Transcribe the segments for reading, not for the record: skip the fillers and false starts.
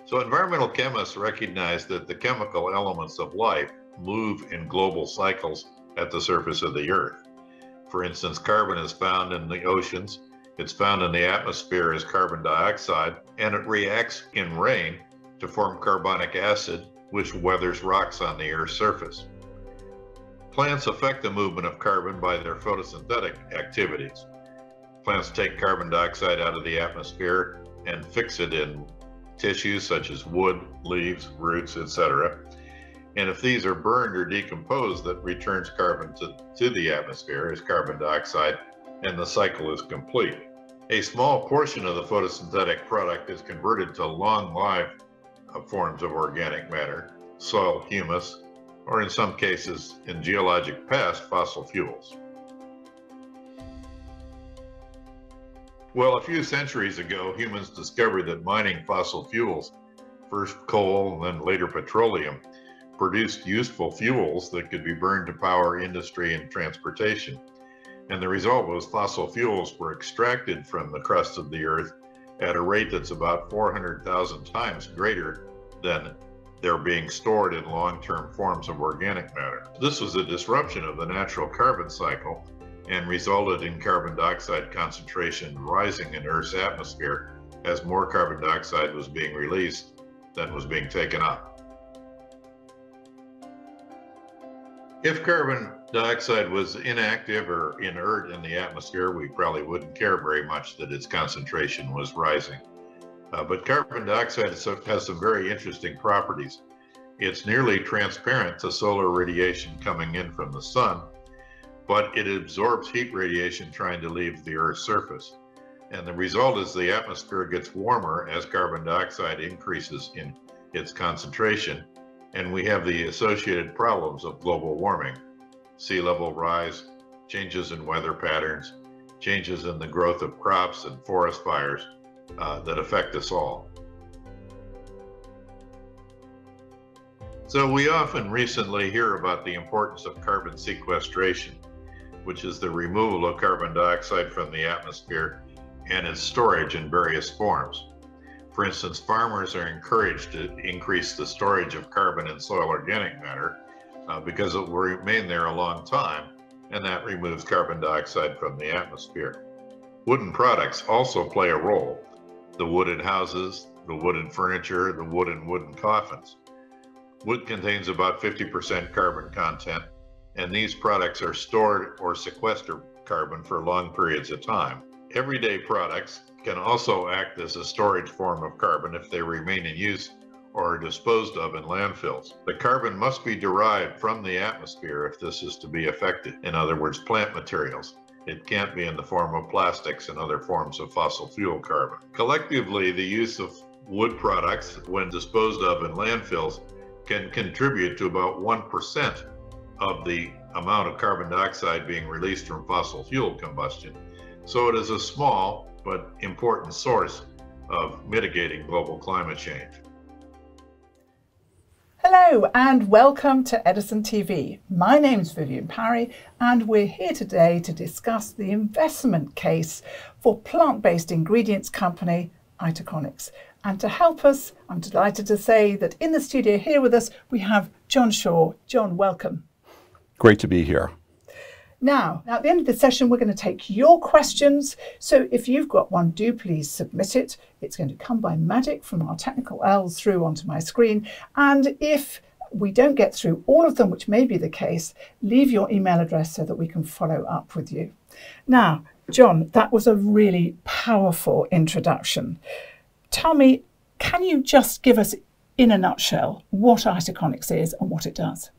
So environmental chemists recognize that the chemical elements of life move in global cycles at the surface of the Earth. For instance, carbon is found in the oceans, it's found in the atmosphere as carbon dioxide, and it reacts in rain to form carbonic acid, which weathers rocks on the Earth's surface. Plants affect the movement of carbon by their photosynthetic activities. Plants take carbon dioxide out of the atmosphere and fix it in tissues such as wood, leaves, roots, etc. And if these are burned or decomposed, that returns carbon to the atmosphere as carbon dioxide, and the cycle is complete. A small portion of the photosynthetic product is converted to long-lived forms of organic matter, soil humus, or in some cases, in geologic past, fossil fuels. Well, a few centuries ago, humans discovered that mining fossil fuels, first coal and then later petroleum, produced useful fuels that could be burned to power industry and transportation. And the result was fossil fuels were extracted from the crust of the Earth at a rate that's about 400,000 times greater than they're being stored in long-term forms of organic matter. This was a disruption of the natural carbon cycle and resulted in carbon dioxide concentration rising in Earth's atmosphere as more carbon dioxide was being released than was being taken up. If carbon dioxide was inactive or inert in the atmosphere, we probably wouldn't care very much that its concentration was rising. But carbon dioxide has some very interesting properties. It's nearly transparent to solar radiation coming in from the sun, but it absorbs heat radiation trying to leave the Earth's surface. And the result is the atmosphere gets warmer as carbon dioxide increases in its concentration, and we have the associated problems of global warming, sea level rise, changes in weather patterns, changes in the growth of crops and forest fires that affect us all. So we often recently hear about the importance of carbon sequestration, which is the removal of carbon dioxide from the atmosphere and its storage in various forms. For instance, farmers are encouraged to increase the storage of carbon in soil organic matter because it will remain there a long time, and that removes carbon dioxide from the atmosphere. Wooden products also play a role. The wooden houses, the wooden furniture, the wooden coffins. Wood contains about 50% carbon content, and these products are stored or sequester carbon for long periods of time. Everyday products can also act as a storage form of carbon if they remain in use or are disposed of in landfills. The carbon must be derived from the atmosphere if this is to be effective. In other words, plant materials. It can't be in the form of plastics and other forms of fossil fuel carbon. Collectively, the use of wood products, when disposed of in landfills, can contribute to about 1% of the amount of carbon dioxide being released from fossil fuel combustion. So it is a small but important source of mitigating global climate change. Hello and welcome to Edison TV. My name's Vivienne Parry and we're here today to discuss the investment case for plant-based ingredients company Itaconix. And to help us, I'm delighted to say that in the studio here with us we have John Shaw. John, welcome. Great to be here. Now, at the end of the session, we're going to take your questions. So if you've got one, do please submit it. It's going to come by magic from our technical elves through onto my screen. And if we don't get through all of them, which may be the case, leave your email address so that we can follow up with you. Now, John, that was a really powerful introduction. Tell me, can you just give us in a nutshell what Itaconix is and what it does?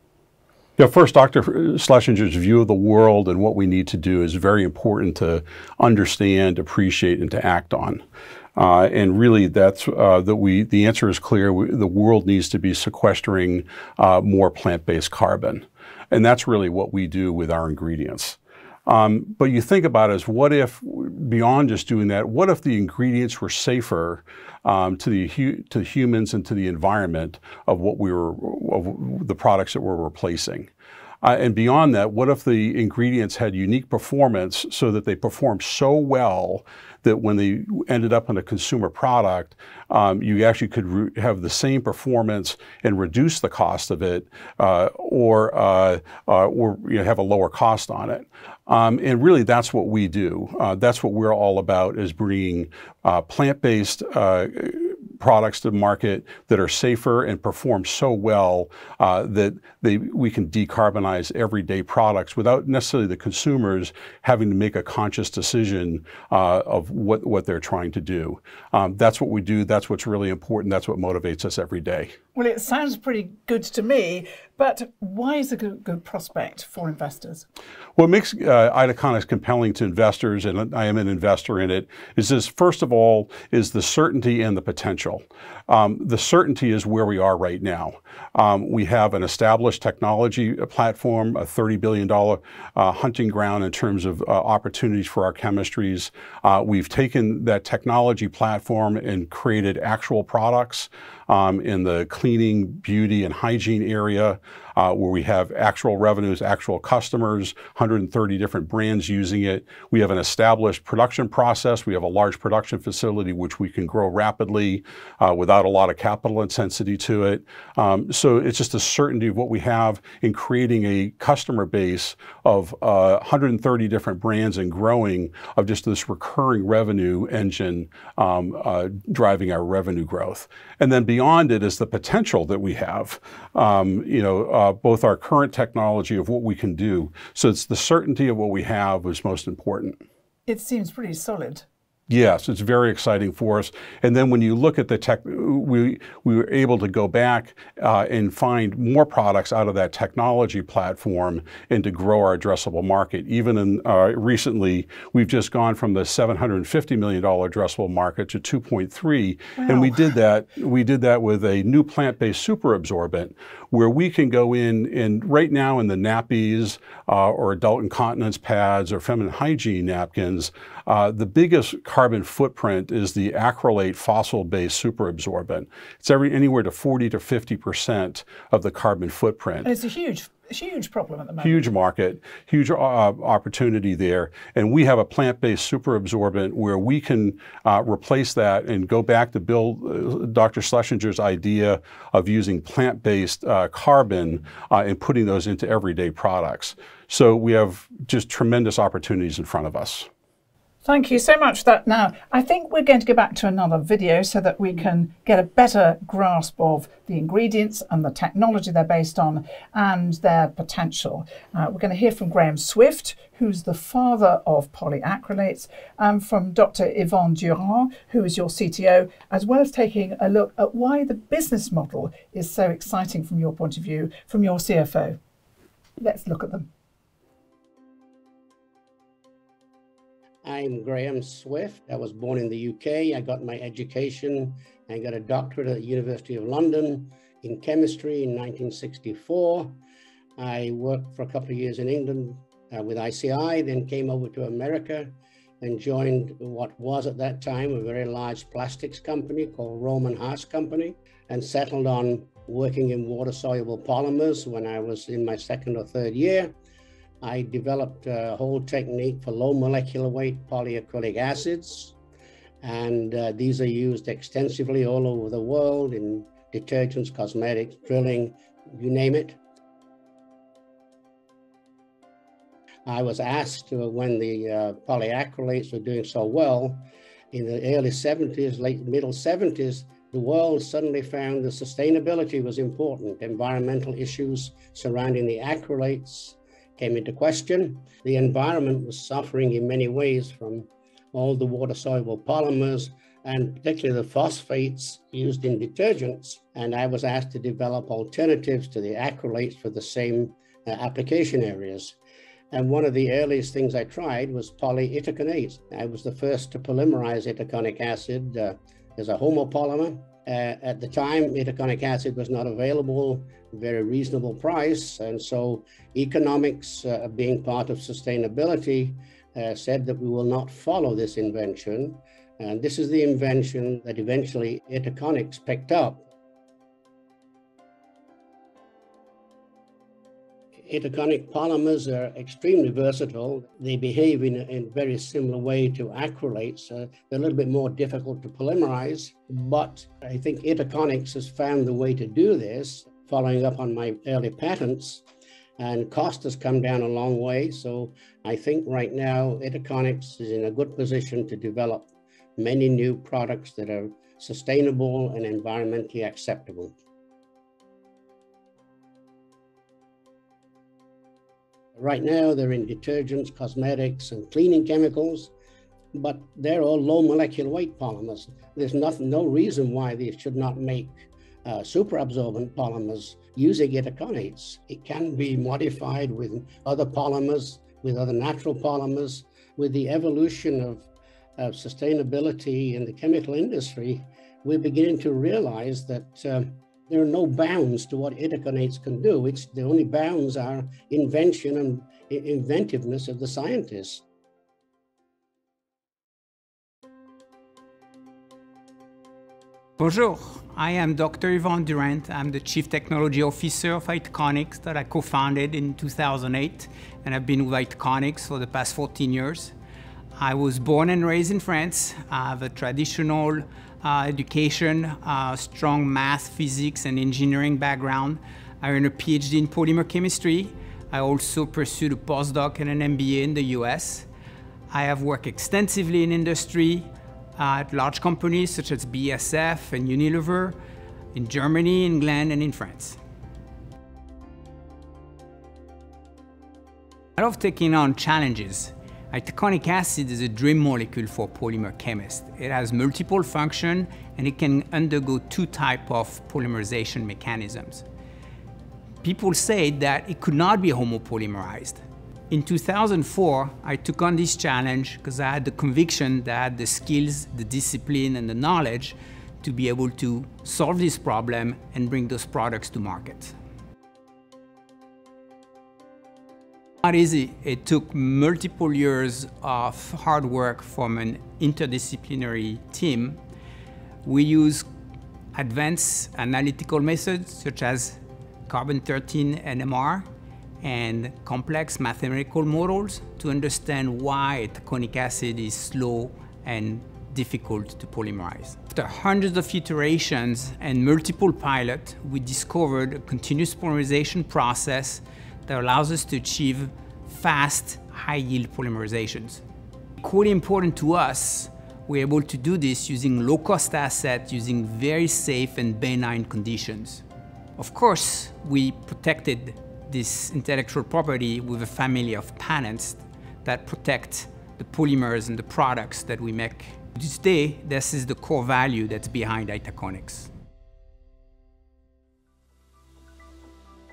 Yeah, first, Dr. Schlesinger's view of the world and what we need to do is very important to understand, appreciate, and to act on. And really, that's the answer is clear. The world needs to be sequestering more plant-based carbon, and that's really what we do with our ingredients. But you think about it as what if, beyond just doing that, what if the ingredients were safer to humans and to the environment of the products that we're replacing? And beyond that, what if the ingredients had unique performance so that they performed so well that when they ended up in a consumer product, you actually could have the same performance and reduce the cost of it, or have a lower cost on it. And really, that's what we do. That's what we're all about, is bringing plant-based products to market that are safer and perform so well that we can decarbonize everyday products without necessarily the consumers having to make a conscious decision of what they're trying to do. That's what we do. That's what's really important. That's what motivates us every day. Well, it sounds pretty good to me, but why is it a good prospect for investors? What makes Itaconix compelling to investors, and I am an investor in it, is this, first of all, is the certainty and the potential. The certainty is where we are right now. We have an established technology platform, a $30 billion hunting ground in terms of opportunities for our chemistries. We've taken that technology platform and created actual products in the cleaning, beauty, and hygiene area, where we have actual revenues, actual customers, 130 different brands using it. We have an established production process. We have a large production facility which we can grow rapidly without a lot of capital intensity to it. So it's just a certainty of what we have in creating a customer base of 130 different brands and growing, of just this recurring revenue engine driving our revenue growth. And then beyond it is the potential that we have, both our current technology of what we can do. So it's the certainty of what we have is most important. It seems pretty solid. Yes, it's very exciting for us. And then when you look at the tech, we were able to go back and find more products out of that technology platform and to grow our addressable market. Even in recently, we've just gone from the $750 million addressable market to 2.3. Wow. And we did that with a new plant-based super absorbent, where we can go in, and right now in the nappies or adult incontinence pads or feminine hygiene napkins, the biggest carbon footprint is the acrylate fossil-based superabsorbent. It's anywhere to 40 to 50% of the carbon footprint. And it's a huge problem at the moment. Huge market, huge opportunity there. And we have a plant-based superabsorbent where we can replace that and go back to build Dr. Schlesinger's idea of using plant-based carbon and putting those into everyday products. So we have just tremendous opportunities in front of us. Thank you so much for that. Now, I think we're going to go back to another video so that we can get a better grasp of the ingredients and the technology they're based on and their potential. We're going to hear from Graham Swift, who's the father of polyacrylates, from Dr. Yvonne Durand, who is your CTO, as well as taking a look at why the business model is so exciting from your point of view, from your CFO. Let's look at them. I'm Graham Swift. I was born in the UK. I got my education and got a doctorate at the University of London in chemistry in 1964. I worked for a couple of years in England with ICI, then came over to America and joined what was at that time a very large plastics company called Roman Haas Company, and settled on working in water-soluble polymers when I was in my second or third year. I developed a whole technique for low molecular weight polyacrylic acids, and these are used extensively all over the world in detergents, cosmetics, drilling, you name it. I was asked when the polyacrylates were doing so well in the early 70s, late middle 70s, the world suddenly found that sustainability was important. Environmental issues surrounding the acrylates came into question. The environment was suffering in many ways from all the water-soluble polymers, and particularly the phosphates used in detergents. And I was asked to develop alternatives to the acrylates for the same application areas. And one of the earliest things I tried was polyitaconate. I was the first to polymerize itaconic acid as a homopolymer. At the time, itaconic acid was not available, very reasonable price. And so economics, being part of sustainability, said that we will not follow this invention. And this is the invention that eventually Itaconix picked up. Itaconic polymers are extremely versatile. They behave in a very similar way to acrylates. They're a little bit more difficult to polymerize, but I think Itaconix has found the way to do this, following up on my early patents, and cost has come down a long way. So I think right now Itaconix is in a good position to develop many new products that are sustainable and environmentally acceptable. Right now, they're in detergents, cosmetics, and cleaning chemicals, but they're all low molecular weight polymers. There's no reason why they should not make super absorbent polymers using itaconates. It can be modified with other polymers, with other natural polymers. With the evolution of sustainability in the chemical industry, we're beginning to realize that there are no bounds to what itaconates can do. The only bounds are invention and inventiveness of the scientists. Bonjour, I am Dr. Yvonne Durant. I'm the Chief Technology Officer of Itaconix that I co-founded in 2008, and I've been with Itaconix for the past 14 years. I was born and raised in France. I have a traditional education, strong math, physics, and engineering background. I earned a PhD in polymer chemistry. I also pursued a postdoc and an MBA in the US. I have worked extensively in industry at large companies such as BASF and Unilever, in Germany, England, and in France. I love taking on challenges. Itaconic acid is a dream molecule for polymer chemists. It has multiple functions and it can undergo two types of polymerization mechanisms. People say that it could not be homopolymerized. In 2004, I took on this challenge because I had the conviction that I had the skills, the discipline, and the knowledge to be able to solve this problem and bring those products to market. Not easy. It took multiple years of hard work from an interdisciplinary team. We use advanced analytical methods such as carbon-13 NMR and complex mathematical models to understand why itaconic acid is slow and difficult to polymerize. After hundreds of iterations and multiple pilots, we discovered a continuous polymerization process that allows us to achieve fast, high-yield polymerizations. Equally important to us, we're able to do this using low-cost assets, using very safe and benign conditions. Of course, we protected this intellectual property with a family of patents that protect the polymers and the products that we make. To this day, this is the core value that's behind Itaconix.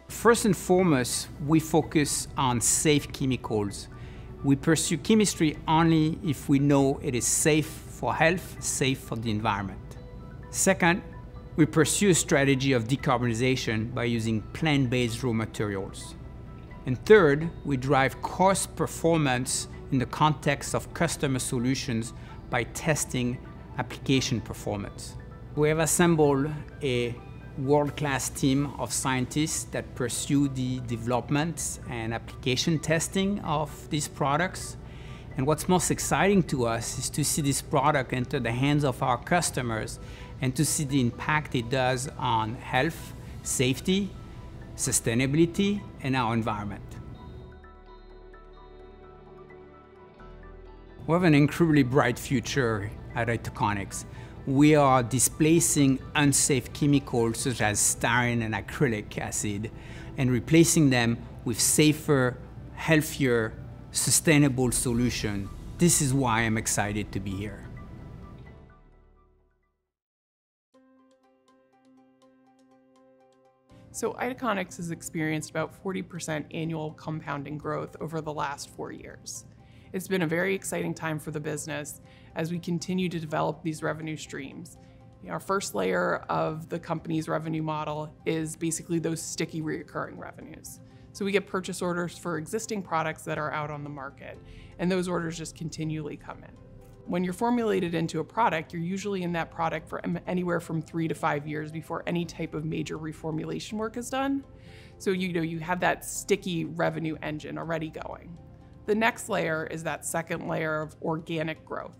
First and foremost, we focus on safe chemicals. We pursue chemistry only if we know it is safe for health, safe for the environment. Second, we pursue a strategy of decarbonization by using plant-based raw materials. And third, we drive cost performance in the context of customer solutions by testing application performance. We have assembled a world-class team of scientists that pursue the development and application testing of these products. And what's most exciting to us is to see this product enter the hands of our customers and to see the impact it does on health, safety, sustainability, and our environment. We have an incredibly bright future at Itaconix. We are displacing unsafe chemicals such as styrene and acrylic acid and replacing them with safer, healthier, sustainable solutions. This is why I'm excited to be here. So Itaconix has experienced about 40% annual compounding growth over the last 4 years. It's been a very exciting time for the business as we continue to develop these revenue streams. Our first layer of the company's revenue model is basically those sticky recurring revenues. So we get purchase orders for existing products that are out on the market, and those orders just continually come in. When you're formulated into a product, you're usually in that product for anywhere from 3 to 5 years before any type of major reformulation work is done. So you have that sticky revenue engine already going. The next layer is that second layer of organic growth.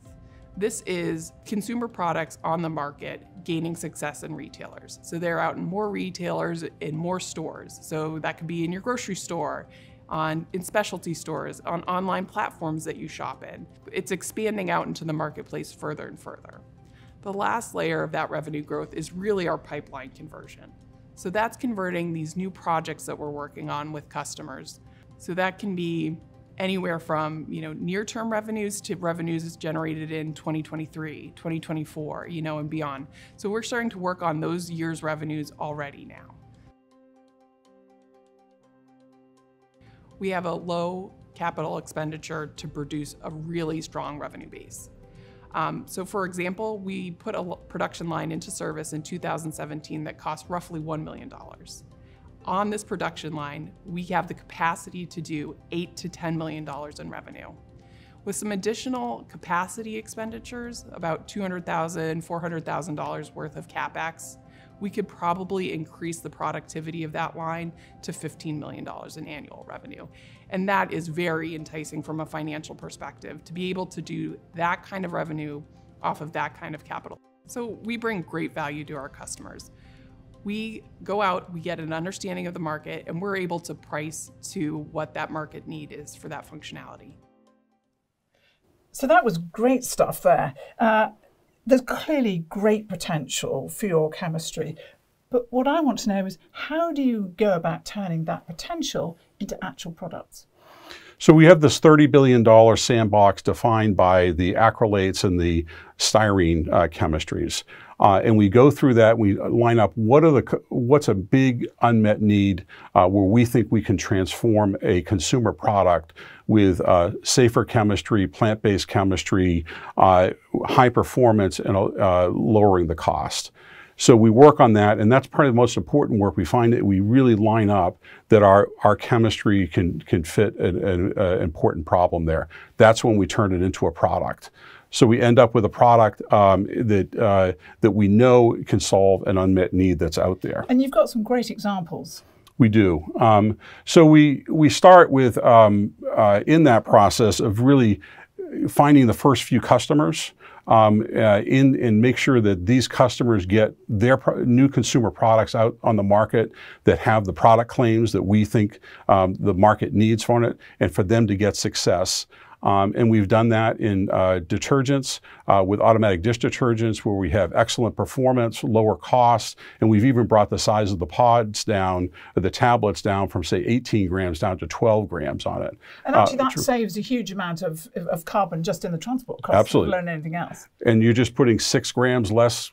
This is consumer products on the market gaining success in retailers. So they're out in more retailers, in more stores. So that could be in your grocery store, in specialty stores, on online platforms that you shop in. It's expanding out into the marketplace further and further. The last layer of that revenue growth is really our pipeline conversion. So that's converting these new projects that we're working on with customers. So that can be anywhere from near-term revenues to revenues generated in 2023, 2024, and beyond. So we're starting to work on those years' revenues already now. We have a low capital expenditure to produce a really strong revenue base. So for example, we put a production line into service in 2017 that cost roughly $1 million. On this production line, we have the capacity to do $8 to $10 million in revenue. With some additional capacity expenditures, about $200,000, $400,000 worth of CapEx, we could probably increase the productivity of that line to $15 million in annual revenue. And that is very enticing from a financial perspective, to be able to do that kind of revenue off of that kind of capital. So we bring great value to our customers. We go out, we get an understanding of the market, and we're able to price to what that market need is for that functionality. So that was great stuff there. There's clearly great potential for your chemistry, but what I want to know is, how do you go about turning that potential into actual products? So we have this $30 billion sandbox defined by the acrylates and the styrene chemistries. And we go through that, we line up what's a big unmet need where we think we can transform a consumer product with safer chemistry, plant-based chemistry, high performance, and lowering the cost. So we work on that, and that's probably the most important work. We find that we really line up that our chemistry can fit an important problem there. That's when we turn it into a product. So we end up with a product that we know can solve an unmet need that's out there. And you've got some great examples. We do. So we start with, in that process of really finding the first few customers, and make sure that these customers get their new consumer products out on the market that have the product claims that we think the market needs for it, and for them to get success. And we've done that in detergents with automatic dish detergents, where we have excellent performance, lower costs, and we've even brought the size of the pods down, the tablets down from, say, 18 grams down to 12 grams on it. And actually that saves a huge amount of carbon just in the transport costs, absolutely, let alone anything else. And you're just putting 6 grams less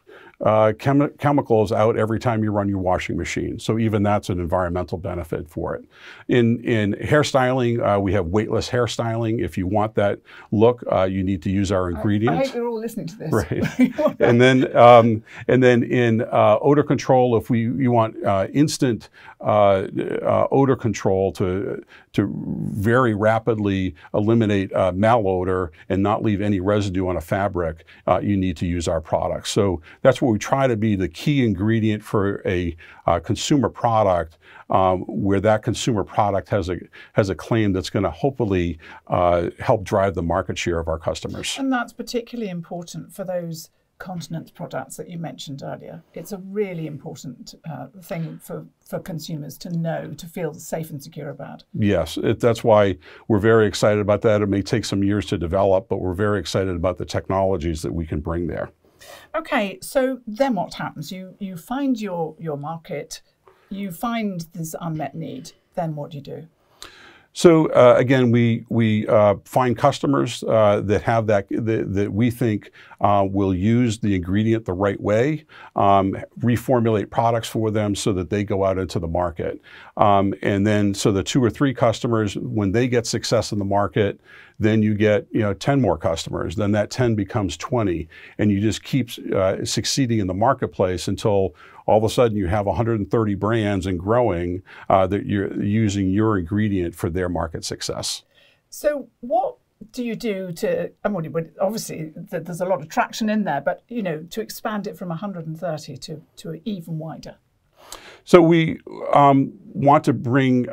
chemicals out every time you run your washing machine. So even that's an environmental benefit for it. In hairstyling, we have weightless hairstyling. If you want that look, you need to use our ingredient. I hope you're all listening to this. Right. and then in odor control, if you want instant odor control to very rapidly eliminate malodor and not leave any residue on a fabric, you need to use our products. So that's what we try to be the key ingredient for a consumer product, where that consumer product has a claim that's going to hopefully help drive the market share of our customers. And that's particularly important for those continence products that you mentioned earlier. It's a really important thing for consumers to know, to feel safe and secure about. Yes, that's why we're very excited about that. It may take some years to develop, but we're very excited about the technologies that we can bring there. Okay, so then what happens? You find your market, you find this unmet need, then what do you do? So again, we find customers that have that we think will use the ingredient the right way, reformulate products for them so that they go out into the market. And then so the 2 or 3 customers, when they get success in the market, then you get 10 more customers. Then that 10 becomes 20, and you just keep succeeding in the marketplace until all of a sudden you have 130 brands and growing that you're using your ingredient for their market success. So what do you do to, I mean, obviously there's a lot of traction in there, but, you know, to expand it from 130 to even wider? So we want to bring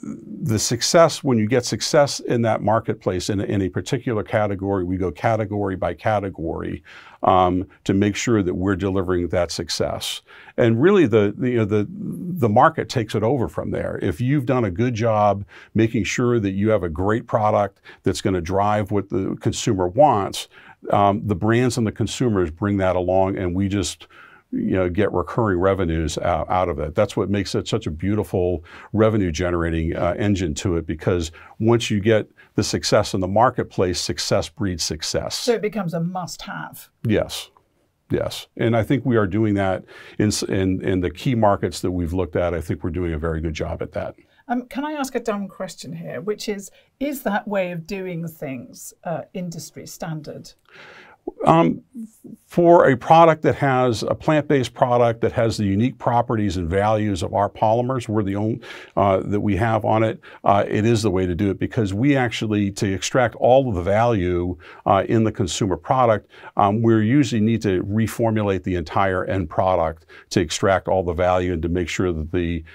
the success, when you get success in that marketplace in a particular category, we go category by category to make sure that we're delivering that success. And really the market takes it over from there. If you've done a good job making sure that you have a great product that's going to drive what the consumer wants, the brands and the consumers bring that along, and we just get recurring revenues out of it. That's what makes it such a beautiful revenue generating engine to it, because once you get the success in the marketplace, success breeds success. So it becomes a must-have. Yes. Yes. And I think we are doing that in the key markets that we've looked at. I think we're doing a very good job at that. Can I ask a dumb question here, which is that way of doing things industry standard? For a product that has a plant-based product that has the unique properties and values of our polymers, we're the only that we have on it. It is the way to do it, because we actually, to extract all of the value in the consumer product, we usually need to reformulate the entire end product to extract all the value and to make sure that the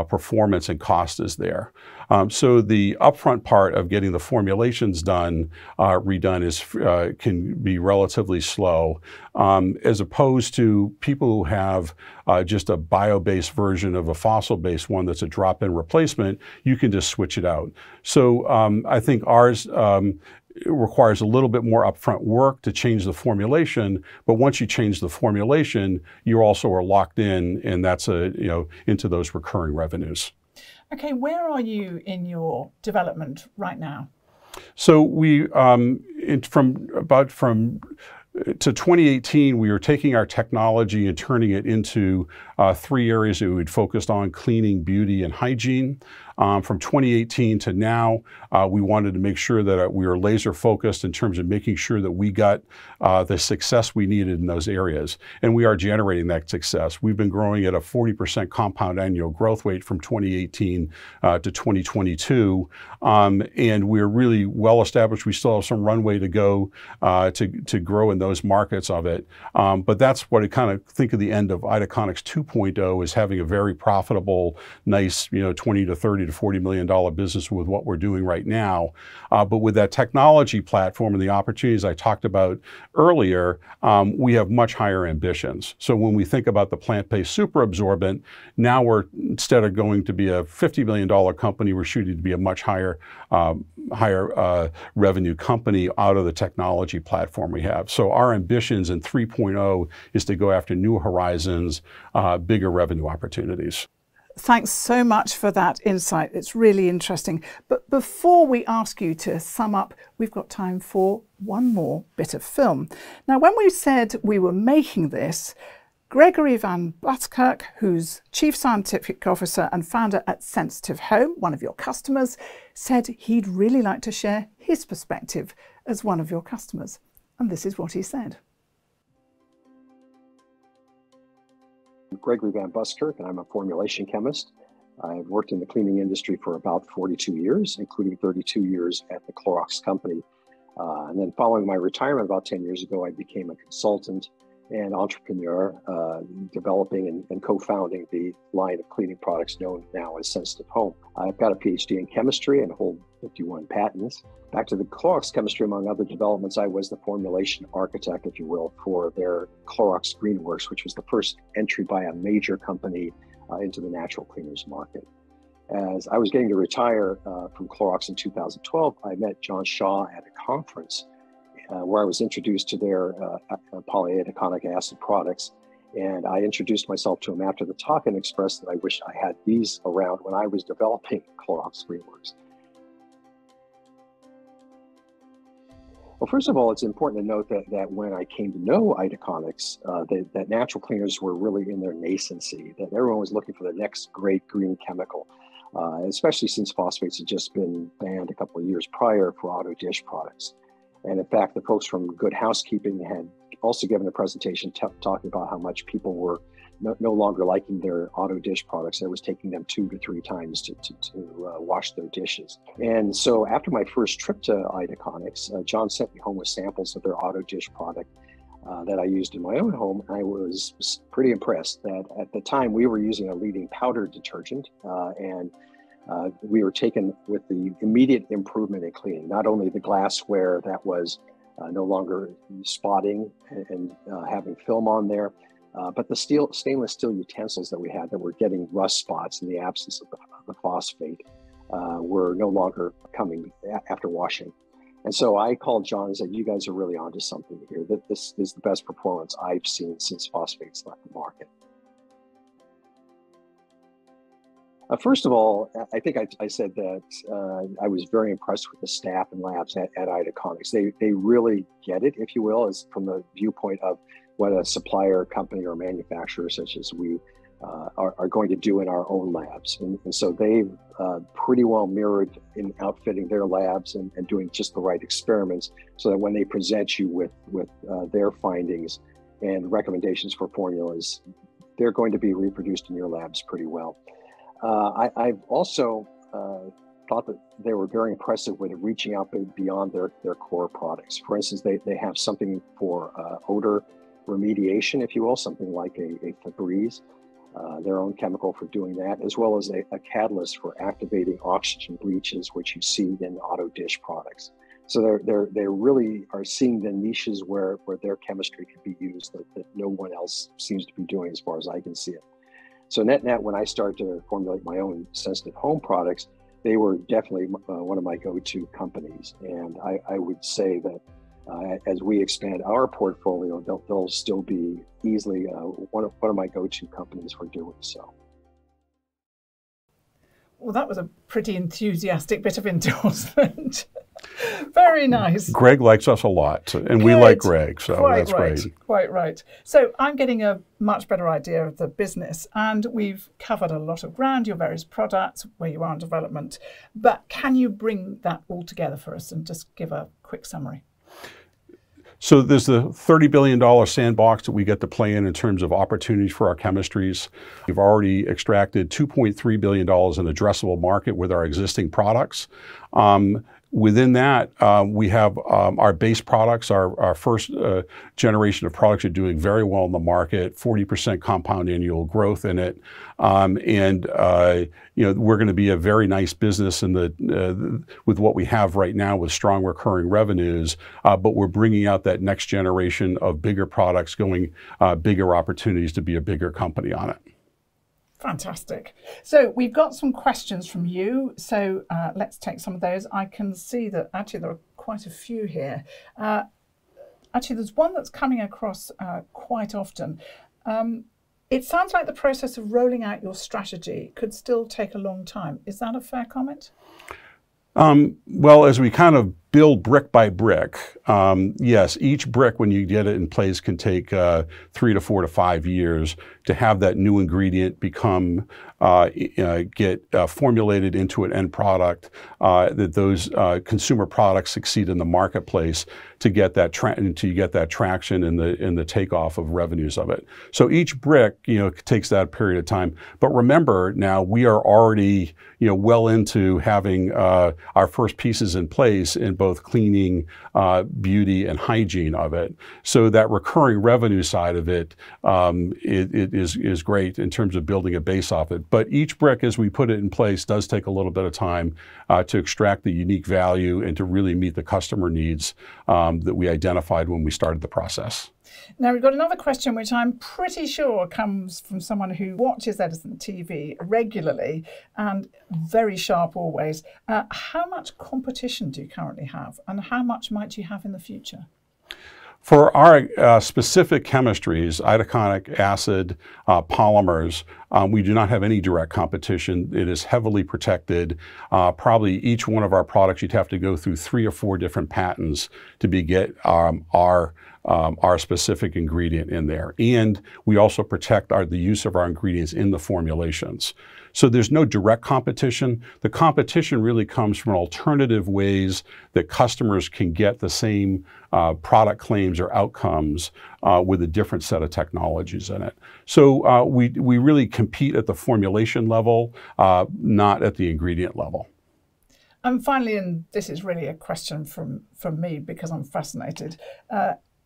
performance and cost is there. So the upfront part of getting the formulations redone can be relatively slow, as opposed to people who have just a bio-based version of a fossil-based one that's a drop-in replacement. You can just switch it out. So I think ours it requires a little bit more upfront work to change the formulation, but once you change the formulation, you also are locked in, and that's into those recurring revenues. Okay, where are you in your development right now? So we, to 2018, we were taking our technology and turning it into 3 areas that we would focused on: cleaning, beauty, and hygiene. From 2018 to now, we wanted to make sure that we were laser focused in terms of making sure that we got the success we needed in those areas. And we are generating that success. We've been growing at a 40% compound annual growth rate from 2018 to 2022. And we're really well established. We still have some runway to go to grow in those markets of it. But that's what I kind of think of the end of Itaconix 2.0, is having a very profitable, nice, 20 to 30 to $40 million business with what we're doing right now. But with that technology platform and the opportunities I talked about earlier, we have much higher ambitions. So when we think about the plant-based superabsorbent, now we're, instead of going to be a $50 million company, we're shooting to be a much higher revenue company out of the technology platform we have. So our ambitions in 3.0 is to go after new horizons, bigger revenue opportunities. Thanks so much for that insight. It's really interesting. But before we ask you to sum up, we've got time for one more bit of film. Now, when we said we were making this, Gregory van Buskirk, who's Chief Scientific Officer and founder at Sensitive Home, one of your customers, said he'd really like to share his perspective as one of your customers. And this is what he said. Gregory van Buskirk, and I'm a formulation chemist. I've worked in the cleaning industry for about 42 years, including 32 years at the Clorox company. And then following my retirement about 10 years ago, I became a consultant and entrepreneur, developing and co-founding the line of cleaning products known now as Sensitive Home. I've got a PhD in chemistry and hold 51 patents. Back to the Clorox chemistry, among other developments, I was the formulation architect, if you will, for their Clorox Greenworks, which was the first entry by a major company into the natural cleaners market. As I was getting to retire from Clorox in 2012, I met John Shaw at a conference where I was introduced to their polyitaconic acid products. And I introduced myself to him after the talk and expressed that I wish I had these around when I was developing Clorox Greenworks. Well, first of all, it's important to note that when I came to know Itaconix, that natural cleaners were really in their nascency, that everyone was looking for the next great green chemical, especially since phosphates had just been banned a couple of years prior for auto dish products. And in fact, the folks from Good Housekeeping had also given a presentation talking about how much people were no longer liking their auto dish products. That was taking them 2 to 3 times to wash their dishes. And so after my first trip to Itaconix, John sent me home with samples of their auto dish product that I used in my own home. I was pretty impressed that at the time we were using a leading powder detergent, and we were taken with the immediate improvement in cleaning. Not only the glassware that was no longer spotting and having film on there, but the stainless steel utensils that we had that were getting rust spots in the absence of the phosphate were no longer coming after washing. And so I called John and said, you guys are really onto something here. That this is the best performance I've seen since phosphates left the market. First of all, I think I said that I was very impressed with the staff and labs at Itaconix. They really get it, if you will, as from the viewpoint of what a supplier, company, or manufacturer such as we are going to do in our own labs. And so they've pretty well mirrored in outfitting their labs and doing just the right experiments so that when they present you with their findings and recommendations for formulas, they're going to be reproduced in your labs pretty well. I've also thought that they were very impressive with reaching out beyond their core products. For instance, they have something for odor remediation, if you will, something like a Febreze, their own chemical for doing that, as well as a catalyst for activating oxygen bleaches, which you see in auto dish products. So they really are seeing the niches where their chemistry can be used that no one else seems to be doing as far as I can see it. So net, when I started to formulate my own sensitive home products, they were definitely one of my go-to companies. And I would say that as we expand our portfolio, they'll still be easily one of my go-to companies for doing so. Well, that was a pretty enthusiastic bit of endorsement. Very nice. Greg likes us a lot, and we like Greg, so that's great. Quite right. So I'm getting a much better idea of the business, and we've covered a lot of ground, your various products, where you are in development. But can you bring that all together for us and just give a quick summary? So there's the $30 billion sandbox that we get to play in terms of opportunities for our chemistries. We've already extracted $2.3 billion in addressable market with our existing products. Within that, we have our base products. Our first generation of products are doing very well in the market, 40% compound annual growth in it. You know, we're going to be a very nice business in with what we have right now with strong recurring revenues, but we're bringing out that next generation of bigger products, going bigger opportunities to be a bigger company on it. Fantastic. So we've got some questions from you. So let's take some of those. I can see that actually there are quite a few here. Actually, there's one that's coming across quite often. It sounds like the process of rolling out your strategy could still take a long time. Is that a fair comment? Well, as we kind of build brick by brick, yes, each brick, when you get it in place, can take 3 to 4 to 5 years to have that new ingredient become, get formulated into an end product, that those consumer products succeed in the marketplace to get that traction in the takeoff of revenues of it. So each brick, you know, takes that period of time. But remember, now we are already, you know, well into having our first pieces in place in both cleaning, beauty, and hygiene of it. So that recurring revenue side of it, it is great in terms of building a base off it. But each brick, as we put it in place, does take a little bit of time to extract the unique value and to really meet the customer needs that we identified when we started the process. Now we've got another question which I'm pretty sure comes from someone who watches Edison TV regularly and very sharp always. How much competition do you currently have, and how much might you have in the future? For our specific chemistries, itaconic acid, polymers, we do not have any direct competition. It is heavily protected. Probably each one of our products, you'd have to go through 3 or 4 different patents to get our our specific ingredient in there. And we also protect the use of our ingredients in the formulations. So there's no direct competition. The competition really comes from alternative ways that customers can get the same product claims or outcomes with a different set of technologies in it. So we really compete at the formulation level, not at the ingredient level. And finally, and this is really a question from me because I'm fascinated,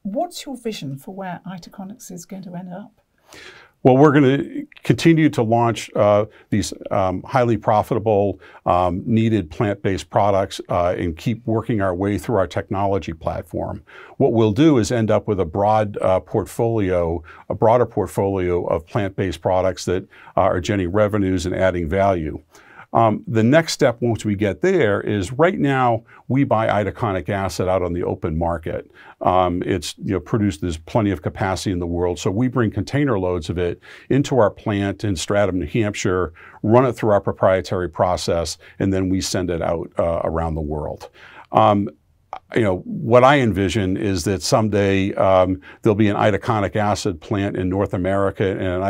what's your vision for where Itaconix is going to end up? Well, we're going to continue to launch these highly profitable, needed plant-based products and keep working our way through our technology platform. What we'll do is end up with a broader portfolio of plant-based products that are generating revenues and adding value. The next step once we get there is right now we buy itaconic acid out on the open market. It's produced, there's plenty of capacity in the world, so we bring container loads of it into our plant in Stratham, New Hampshire, run it through our proprietary process, and then we send it out around the world. What I envision is that someday there'll be an itaconic acid plant in North America and an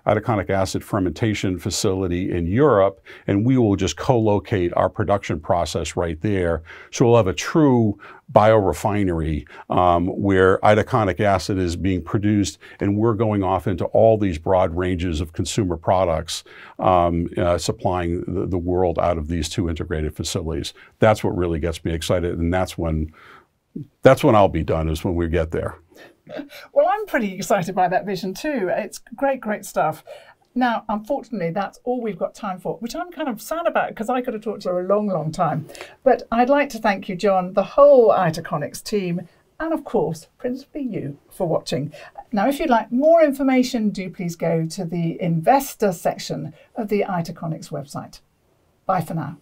itaconic acid fermentation facility in Europe, and we will just co-locate our production process right there. So we'll have a true biorefinery where itaconic acid is being produced, and we're going off into all these broad ranges of consumer products, supplying the world out of these two integrated facilities. That's what really gets me excited, and that's when I'll be done, is when we get there. Well, I'm pretty excited by that vision too. It's great stuff. Now, unfortunately, that's all we've got time for, which I'm kind of sad about because I could have talked to her a long time. But I'd like to thank you, John, the whole Itaconix team, and of course, principally you for watching. Now, if you'd like more information, do please go to the investor section of the Itaconix website. Bye for now.